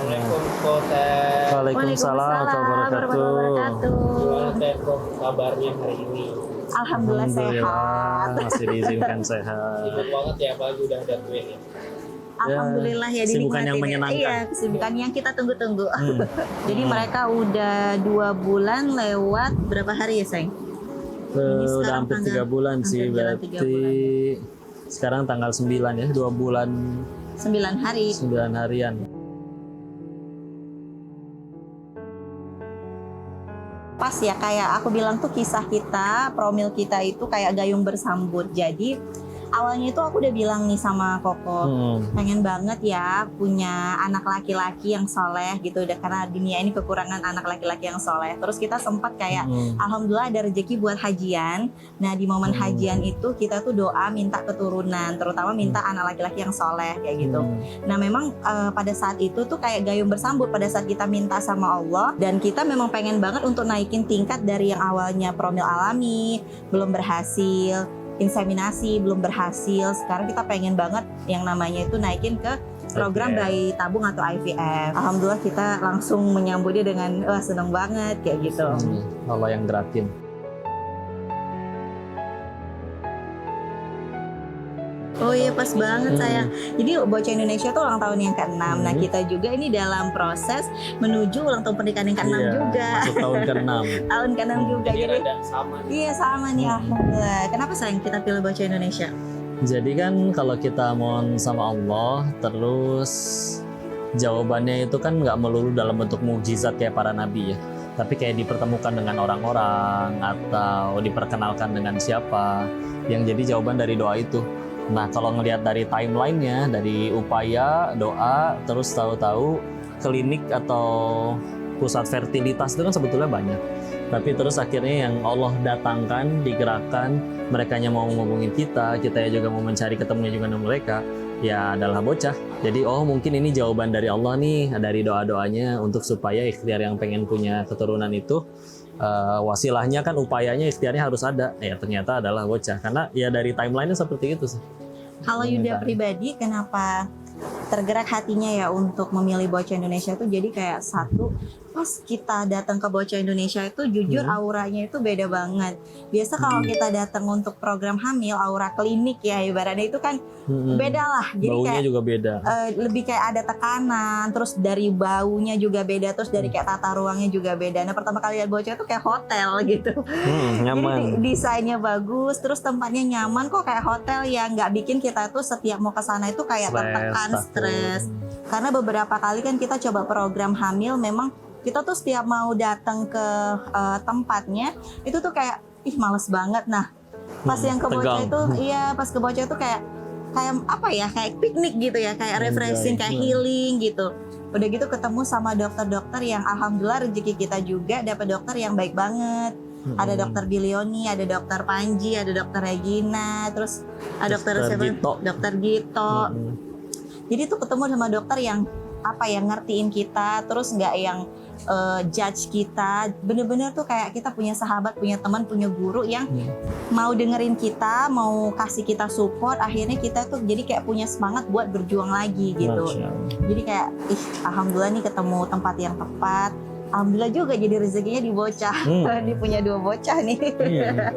Assalamualaikum Kota. Waalaikumsalam warahmatullahi wabarakatuh. Gimana Teko kabarnya hari ini? Alhamdulillah sehat. Masih diizinkan sehat. Sibuk banget ya, apalagi udah ada Twin ya. Alhamdulillah ya kesibukan yang dinikmatin. menyenangkan. Iya, kesibukan yang kita tunggu-tunggu. Jadi mereka udah 2 bulan lewat berapa hari ya, sayang? Ini Udah sekarang hampir 3 tanggal- bulan sih, hampir jalan 3 berarti sekarang tanggal 9 ya, 2 bulan 9 hari. 9 harian. Pas ya, kayak aku bilang tuh kisah kita, promil kita itu kayak gayung bersambut. Jadi awalnya itu aku udah bilang nih sama Koko, pengen banget ya punya anak laki-laki yang soleh gitu, udah karena dunia ini kekurangan anak laki-laki yang soleh. Terus kita sempat kayak alhamdulillah ada rezeki buat hajian. Nah di momen hajian itu kita tuh doa minta keturunan, terutama minta anak laki-laki yang soleh kayak gitu. Nah memang pada saat itu tuh kayak gayung bersambut pada saat kita minta sama Allah, dan kita memang pengen banget untuk naikin tingkat dari yang awalnya promil alami belum berhasil, inseminasi belum berhasil, sekarang kita pengen banget yang namanya itu naikin ke program bayi tabung atau IVF. Alhamdulillah kita langsung menyambutnya dengan wah seneng banget kayak gitu. Allah yang gerakin. Oh iya pas banget sayang. Jadi Bocah Indonesia tuh ulang tahun yang ke-6. Nah kita juga ini dalam proses menuju ulang tahun pernikahan yang ke-6 juga. Masuk tahun ke-6. Tahun ke-6 juga. Ini Jadi rada sama nih. iya sama nih alhamdulillah. Kenapa sayang kita pilih Bocah Indonesia? Jadi kan kalau kita mohon sama Allah, terus jawabannya itu kan nggak melulu dalam bentuk mukjizat kayak para nabi ya, tapi kayak dipertemukan dengan orang-orang atau diperkenalkan dengan siapa yang jadi jawaban dari doa itu. Nah kalau ngelihat dari timelinenya, dari upaya, doa, terus tahu-tahu klinik atau pusat fertilitas itu kan sebetulnya banyak. Tapi terus akhirnya yang Allah datangkan, digerakkan, merekanya mau ngomongin kita juga mau mencari ketemunya juga dengan mereka, ya adalah Bocah. Jadi oh mungkin ini jawaban dari Allah nih, dari doa-doanya untuk supaya ikhtiar yang pengen punya keturunan itu, wasilahnya kan upayanya ikhtiarnya harus ada, ya ternyata adalah Bocah. Karena ya dari timelinenya seperti itu sih. Kalau Yuda pribadi kenapa tergerak hatinya ya untuk memilih Bocah Indonesia itu, jadi kayak satu, pas kita datang ke Bocah Indonesia itu jujur auranya itu beda banget. Biasa kalau kita datang untuk program hamil, aura klinik ya ibaratnya itu kan beda lah. Jadi Baunya kayak juga beda. lebih kayak ada tekanan, terus dari baunya juga beda, terus dari kayak tata ruangnya juga beda. Nah pertama kali lihat Bocah itu kayak hotel gitu. Nyaman. Jadi desainnya bagus, terus tempatnya nyaman kok kayak hotel yang nggak bikin kita tuh setiap mau ke sana itu kayak tertekan, stres. Karena beberapa kali kan kita coba program hamil, memang kita tuh setiap mau datang ke tempatnya itu tuh kayak ih males banget. Nah pas yang ke Bocah tegang. itu iya pas ke Bocah itu kayak apa ya, kayak piknik gitu ya, kayak refreshing, kayak healing gitu. Udah gitu ketemu sama dokter-dokter yang alhamdulillah rezeki kita juga dapat dokter yang baik banget. Ada dokter Bilioni, ada dokter Panji, ada dokter Regina, terus ada dokter Gito. dokter Gito. Jadi tuh ketemu sama dokter yang apa ya, ngertiin kita, terus nggak yang judge kita. Bener-bener tuh kayak kita punya sahabat, punya teman, punya guru yang mau dengerin kita, mau kasih kita support. Akhirnya kita tuh jadi kayak punya semangat buat berjuang lagi gitu. Jadi kayak alhamdulillah nih ketemu tempat yang tepat. Alhamdulillah juga jadi rezekinya di Bocah. Dia punya 2 bocah nih. Iya.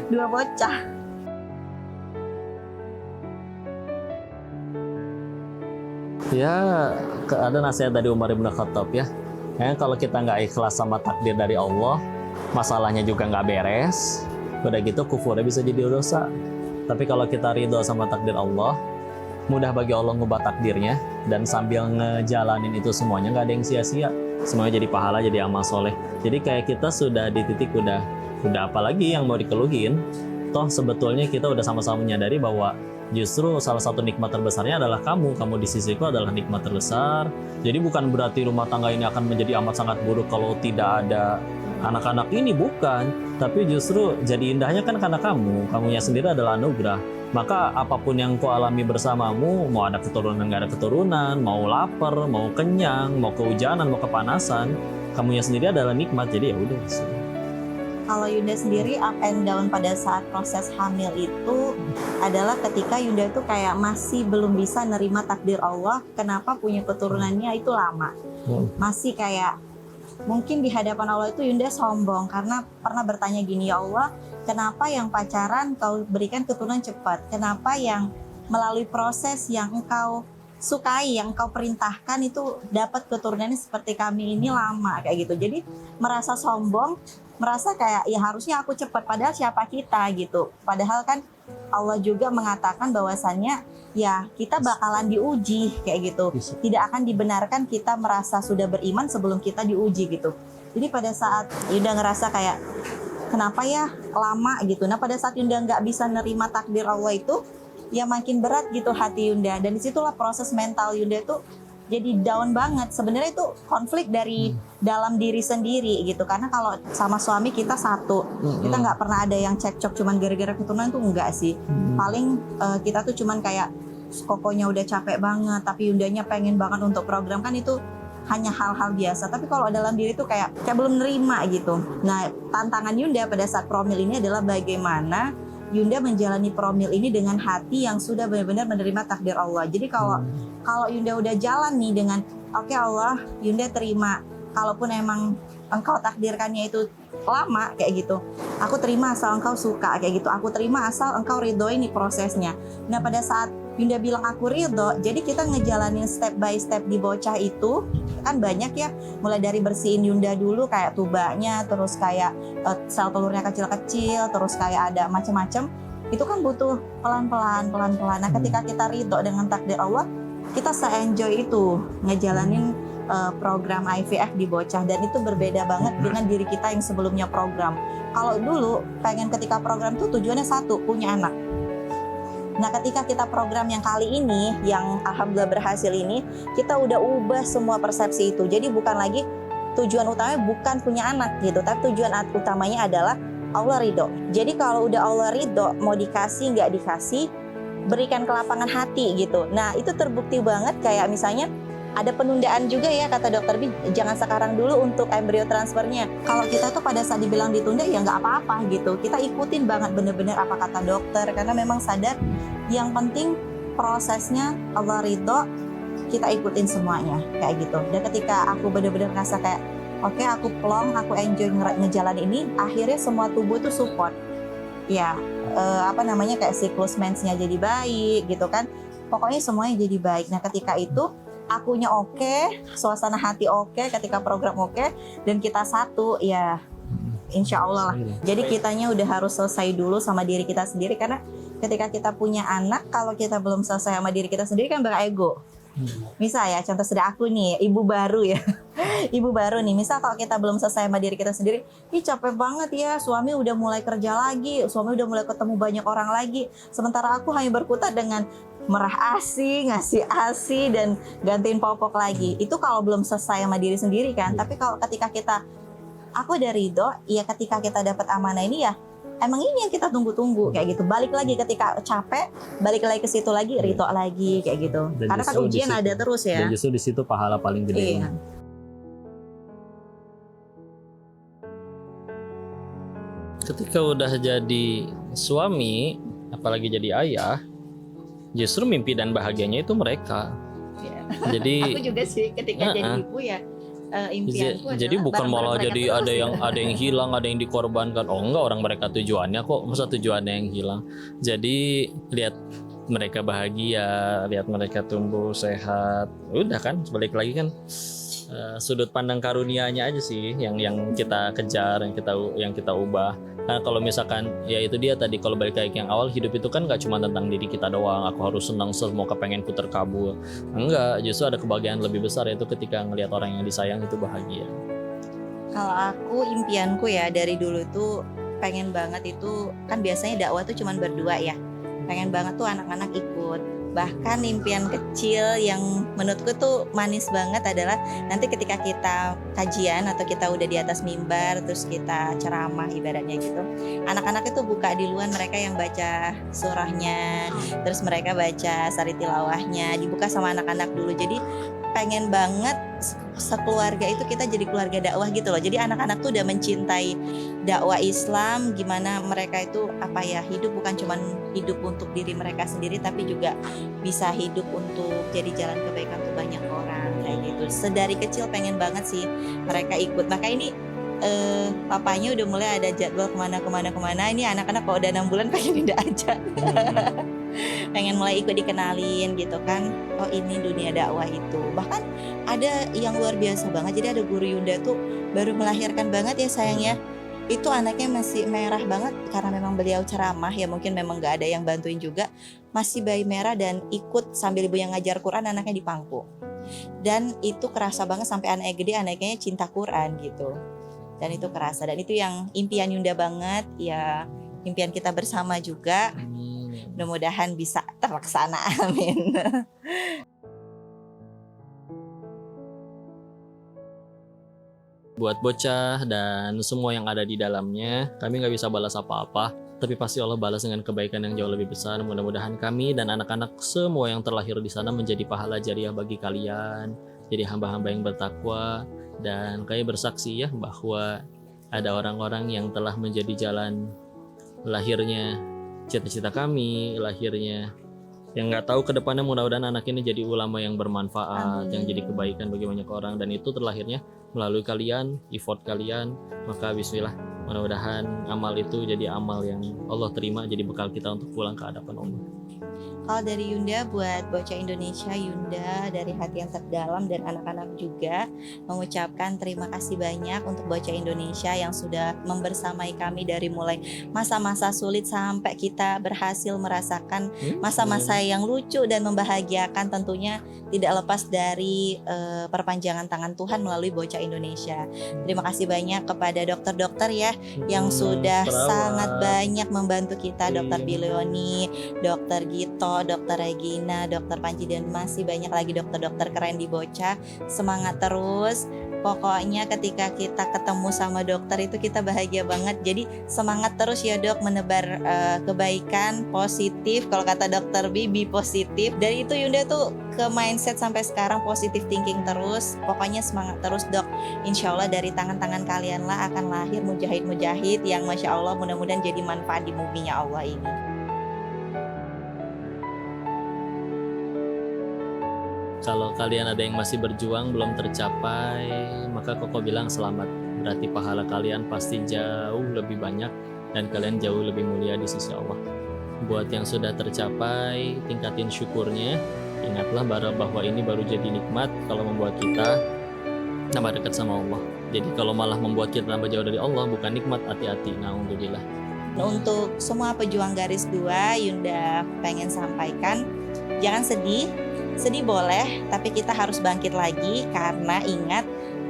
2 bocah. Ya, ada nasihat dari Umar bin Khattab ya. Kalau kita nggak ikhlas sama takdir dari Allah, masalahnya juga nggak beres. Udah gitu kufurnya bisa jadi dosa. Tapi kalau kita ridho sama takdir Allah, mudah bagi Allah ngubah takdirnya, dan sambil ngejalanin itu semuanya nggak ada yang sia-sia. Semuanya jadi pahala, jadi amal soleh. Jadi kayak kita sudah di titik udah apalagi yang mau dikeluhin. Toh sebetulnya kita udah sama-sama menyadari bahwa justru salah satu nikmat terbesarnya adalah kamu di sisiku adalah nikmat terbesar. Jadi bukan berarti rumah tangga ini akan menjadi amat sangat buruk kalau tidak ada anak-anak ini, bukan. Tapi justru jadi indahnya kan karena kamunya sendiri adalah anugerah. Maka apapun yang kau alami bersamamu, mau ada keturunan nggak ada keturunan, mau lapar, mau kenyang, mau kehujanan, mau kepanasan, kamunya sendiri adalah nikmat. Jadi ya udah. Kalau Yunda sendiri up and down pada saat proses hamil itu adalah ketika Yunda itu kayak masih belum bisa nerima takdir Allah, kenapa punya keturunannya itu lama. Masih kayak mungkin di hadapan Allah itu Yunda sombong karena pernah bertanya gini, ya Allah, kenapa yang pacaran kau berikan keturunan cepat? Kenapa yang melalui proses yang engkau sukai, yang engkau perintahkan itu dapat keturunannya seperti kami ini lama kayak gitu. Jadi merasa sombong, merasa kayak ya harusnya aku cepat, padahal siapa kita gitu. Padahal kan Allah juga mengatakan bahwasannya ya kita bakalan diuji kayak gitu. Tidak akan dibenarkan kita merasa sudah beriman sebelum kita diuji gitu. Jadi pada saat Yunda ngerasa kayak kenapa ya lama gitu. Nah pada saat Yunda nggak bisa nerima takdir Allah itu, ya makin berat gitu hati Yunda. Dan disitulah proses mental Yunda itu jadi down banget. Sebenarnya itu konflik dari dalam diri sendiri gitu. Karena kalau sama suami kita satu, kita nggak pernah ada yang cekcok cuman gara-gara keturunan tuh enggak sih. Paling kita tuh cuman kayak kokonya udah capek banget, tapi Yundanya pengen banget untuk program, kan itu hanya hal-hal biasa. Tapi kalau dalam diri tuh kayak belum nerima gitu. Nah tantangan Yunda pada saat promil ini adalah bagaimana Yunda menjalani promil ini dengan hati yang sudah benar-benar menerima takdir Allah. Jadi kalau Yunda udah jalan nih dengan oke Allah, Yunda terima. Kalaupun emang engkau takdirkannya itu lama kayak gitu, aku terima asal engkau suka kayak gitu. Aku terima asal engkau ridhoi nih prosesnya. Nah pada saat Yunda bilang aku ridho, jadi kita ngejalanin step by step di bocah itu kan banyak ya, mulai dari bersihin Yunda dulu kayak tubanya, terus kayak sel telurnya kecil-kecil, terus kayak ada macam-macam. Itu kan butuh pelan-pelan. Nah ketika kita ridho dengan takdir Allah, kita se-enjoy itu ngejalanin program IVF di bocah, dan itu berbeda banget dengan diri kita yang sebelumnya program. Kalau dulu pengen ketika program tuh tujuannya satu, punya anak. Nah ketika kita program yang kali ini, yang alhamdulillah berhasil ini, kita udah ubah semua persepsi itu. Jadi bukan lagi tujuan utamanya bukan punya anak gitu, tapi tujuan utamanya adalah Allah ridho. Jadi kalau udah Allah ridho, mau dikasih nggak dikasih, berikan kelapangan hati gitu. Nah itu terbukti banget, kayak misalnya ada penundaan juga ya kata dokter Bi, jangan sekarang dulu untuk embrio transfernya. Kalau kita tuh pada saat dibilang ditunda ya nggak apa-apa gitu, kita ikutin banget bener-bener apa kata dokter, karena memang sadar yang penting prosesnya Allah ridho, kita ikutin semuanya kayak gitu. Dan ketika aku bener-bener ngerasa kayak oke, aku plong, aku enjoy ngejalan ini, akhirnya semua tubuh tuh support ya, kayak siklus mensnya jadi baik gitu kan, pokoknya semuanya jadi baik. Nah ketika itu akunya oke, suasana hati oke, ketika program oke, dan kita satu ya insya Allah lah. Jadi kitanya udah harus selesai dulu sama diri kita sendiri, karena ketika kita punya anak, kalau kita belum selesai sama diri kita sendiri kan berego. Misal ya, contoh sudah aku nih, ibu baru ya. Ibu baru nih, misal kalau kita belum selesai sama diri kita sendiri, ih capek banget ya, suami udah mulai kerja lagi, suami udah mulai ketemu banyak orang lagi, sementara aku hanya berkutat dengan merah ASI, ngasih ASI, dan gantiin popok lagi. Itu kalau belum selesai sama diri sendiri kan. Tapi kalau ketika kita, aku udah ridho, ya ketika kita dapat amanah ini ya, emang ini yang kita tunggu-tunggu kayak gitu. Balik lagi ketika capek, balik lagi ke situ lagi, ridho lagi kayak gitu. Dan karena kan ujian ada terus ya. Dan justru di situ pahala paling gede. Iya. Ketika udah jadi suami, apalagi jadi ayah, justru mimpi dan bahagianya itu mereka. Ya. Jadi aku juga sih ketika jadi ibu ya, impianku jadi bukan malah jadi ada yang hilang, ada yang dikorbankan. Oh enggak, orang mereka tujuannya kok, masa tujuannya yang hilang. Jadi lihat mereka bahagia, lihat mereka tumbuh sehat, udah kan, balik lagi kan sudut pandang karunianya aja sih yang kita kejar, yang kita ubah. Nah kalau misalkan ya itu dia tadi, kalau balik lagi yang awal, hidup itu kan gak cuma tentang diri kita doang, aku harus senang semua kepengenku terkabul. Enggak, justru ada kebahagiaan lebih besar, yaitu ketika ngelihat orang yang disayang itu bahagia. Kalau aku, impianku ya dari dulu tuh pengen banget itu, kan biasanya dakwah tuh cuma berdua ya, pengen banget tuh anak-anak ikut. Bahkan impian kecil yang menurutku tuh manis banget adalah nanti ketika kita kajian atau kita udah di atas mimbar, terus kita ceramah ibaratnya gitu, anak-anak itu buka duluan, mereka yang baca surahnya, terus mereka baca sari tilawahnya, dibuka sama anak-anak dulu. Jadi pengen banget sekeluarga itu kita jadi keluarga dakwah gitu loh. Jadi anak-anak tuh udah mencintai dakwah Islam, gimana mereka itu hidup bukan cuman hidup untuk diri mereka sendiri, tapi juga bisa hidup untuk jadi jalan kebaikan untuk banyak orang kayak gitu. Sedari kecil pengen banget sih mereka ikut. Maka ini papanya udah mulai ada jadwal kemana. Ini anak-anak kalau udah 6 bulan pengen pindah aja. Pengen mulai ikut dikenalin gitu kan, oh ini dunia dakwah itu. Bahkan ada yang luar biasa banget, jadi ada guru Yunda tuh baru melahirkan banget ya sayangnya, itu anaknya masih merah banget karena memang beliau ceramah ya, mungkin memang gak ada yang bantuin juga, masih bayi merah dan ikut sambil ibu yang ngajar Quran, anaknya di pangku. Dan itu kerasa banget sampai anaknya gede, anaknya cinta Quran gitu. Dan itu kerasa, dan itu yang impian Yunda banget ya, impian kita bersama juga. Mudah-mudahan bisa terlaksana, amin. Buat bocah dan semua yang ada di dalamnya, kami nggak bisa balas apa-apa, tapi pasti Allah balas dengan kebaikan yang jauh lebih besar. Mudah-mudahan kami dan anak-anak semua yang terlahir di sana menjadi pahala jariah bagi kalian, jadi hamba-hamba yang bertakwa. Dan kami bersaksi ya bahwa ada orang-orang yang telah menjadi jalan lahirnya cita-cita kami, lahirnya yang nggak tahu ke depannya. Mudah-mudahan anak ini jadi ulama yang bermanfaat, yang jadi kebaikan bagi banyak orang, dan itu terlahirnya melalui kalian, effort kalian. Maka bismillah, mudah-mudahan amal itu jadi amal yang Allah terima, jadi bekal kita untuk pulang ke hadapan Allah. Kalau dari Yunda buat bocah Indonesia, Yunda dari hati yang terdalam dan anak-anak juga mengucapkan terima kasih banyak untuk bocah Indonesia yang sudah membersamai kami dari mulai masa-masa sulit sampai kita berhasil merasakan masa-masa yang lucu dan membahagiakan, tentunya tidak lepas dari perpanjangan tangan Tuhan melalui bocah Indonesia. Terima kasih banyak kepada dokter-dokter ya yang sudah sangat banyak membantu kita, Dokter Bilioni, Dokter Gito, Dokter Regina, Dokter Panji, dan masih banyak lagi dokter-dokter keren di Bocah. Semangat terus. Pokoknya ketika kita ketemu sama dokter itu kita bahagia banget. Jadi semangat terus ya dok, menebar kebaikan positif. Kalau kata dokter Bibi positif. Dari itu Yunda tuh ke mindset sampai sekarang positive thinking terus. Pokoknya semangat terus dok. Insya Allah dari tangan-tangan kalian lah akan lahir mujahid-mujahid yang Masya Allah mudah-mudahan jadi manfaat di buminya Allah ini. Kalau kalian ada yang masih berjuang belum tercapai, maka Koko bilang selamat. Berarti pahala kalian pasti jauh lebih banyak dan kalian jauh lebih mulia di sisi Allah. Buat yang sudah tercapai, tingkatin syukurnya. Ingatlah bahwa ini baru jadi nikmat kalau membuat kita nambah dekat sama Allah. Jadi kalau malah membuat kita nambah jauh dari Allah, bukan nikmat, hati-hati. Na'udzubillah. Untuk semua pejuang garis 2, Yunda pengen sampaikan, jangan sedih. Sedih boleh, tapi kita harus bangkit lagi, karena ingat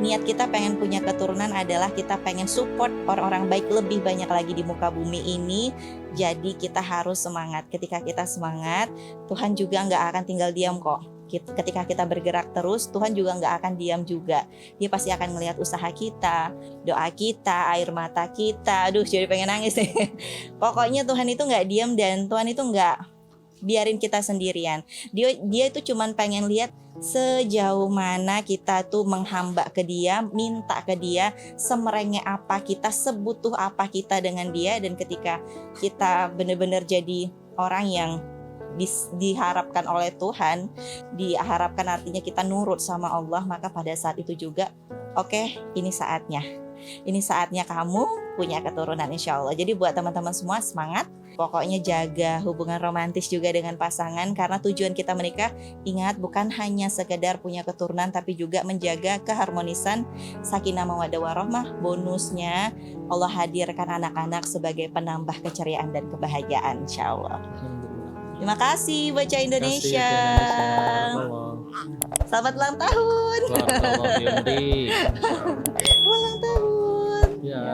niat kita pengen punya keturunan adalah kita pengen support orang-orang baik lebih banyak lagi di muka bumi ini. Jadi kita harus semangat. Ketika kita semangat, Tuhan juga nggak akan tinggal diam kok. Ketika kita bergerak terus, Tuhan juga nggak akan diam juga. Dia pasti akan melihat usaha kita, doa kita, air mata kita. Aduh, jadi pengen nangis nih. Pokoknya Tuhan itu nggak diam dan Tuhan itu nggak biarin kita sendirian. Dia itu cuman pengen lihat sejauh mana kita tuh menghamba ke dia, minta ke dia, semerengek apa kita, sebutuh apa kita dengan dia. Dan ketika kita benar-benar jadi orang yang diharapkan oleh Tuhan, diharapkan artinya kita nurut sama Allah, maka pada saat itu juga oke, ini saatnya. Ini saatnya kamu punya keturunan insya Allah. Jadi buat teman-teman semua semangat. Pokoknya jaga hubungan romantis juga dengan pasangan. Karena tujuan kita menikah, ingat, bukan hanya sekedar punya keturunan, tapi juga menjaga keharmonisan sakinah mawaddah warahmah. Bonusnya Allah hadirkan anak-anak sebagai penambah keceriaan dan kebahagiaan insya Allah. Terima kasih Bocah Indonesia. Selamat ulang tahun. Selamat ulang tahun. Ulang tahun. Ya.